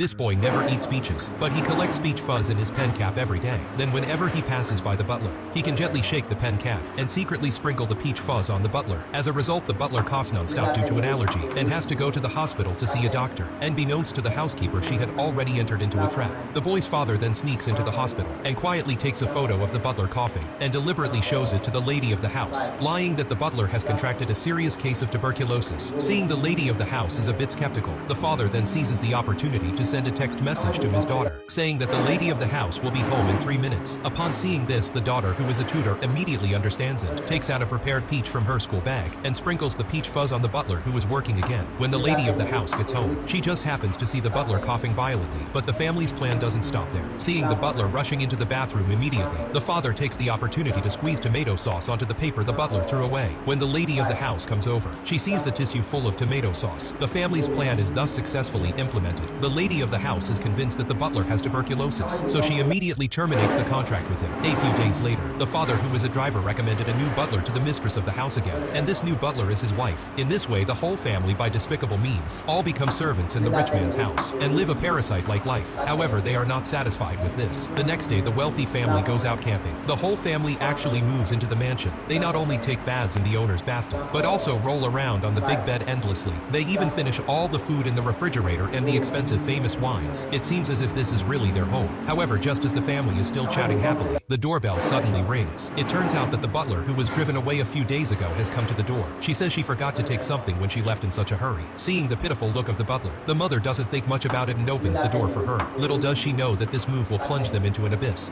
This boy never eats peaches, but he collects peach fuzz in his pen cap every day. Then whenever he passes by the butler, he can gently shake the pen cap and secretly sprinkle the peach fuzz on the butler. As a result, the butler coughs nonstop due to an allergy and has to go to the hospital to see a doctor. Unbeknownst to the housekeeper, she had already entered into a trap. The boy's father then sneaks into the hospital and quietly takes a photo of the butler coughing and deliberately shows it to the lady of the house, lying that the butler has contracted a serious case of tuberculosis. Seeing the lady of the house is a bit skeptical, the father then seizes the opportunity to send a text message to his daughter, saying that the lady of the house will be home in 3 minutes. Upon seeing this, the daughter, who is a tutor, immediately understands and takes out a prepared peach from her school bag and sprinkles the peach fuzz on the butler, who is working again. When the lady of the house gets home, she just happens to see the butler coughing violently, but the family's plan doesn't stop there. Seeing the butler rushing into the bathroom immediately, the father takes the opportunity to squeeze tomato sauce onto the paper the butler threw away. When the lady of the house comes over, she sees the tissue full of tomato sauce. The family's plan is thus successfully implemented. The lady of the house is convinced that the butler has tuberculosis, so she immediately terminates the contract with him. A few days later, the father, who is a driver, recommended a new butler to the mistress of the house again, and this new butler is his wife. In this way, the whole family, by despicable means, all become servants in the rich man's house and live a parasite-like life. However, they are not satisfied with this. The next day, the wealthy family goes out camping. The whole family actually moves into the mansion. They not only take baths in the owner's bathtub, but also roll around on the big bed endlessly. They even finish all the food in the refrigerator and the expensive famous wines. It seems as if this is really their home. However, just as the family is still chatting happily, the doorbell suddenly rings. It turns out that the butler, who was driven away a few days ago, has come to the door. She says she forgot to take something when she left in such a hurry. Seeing the pitiful look of the butler, the mother doesn't think much about it and opens the door for her. Little does she know that this move will plunge them into an abyss.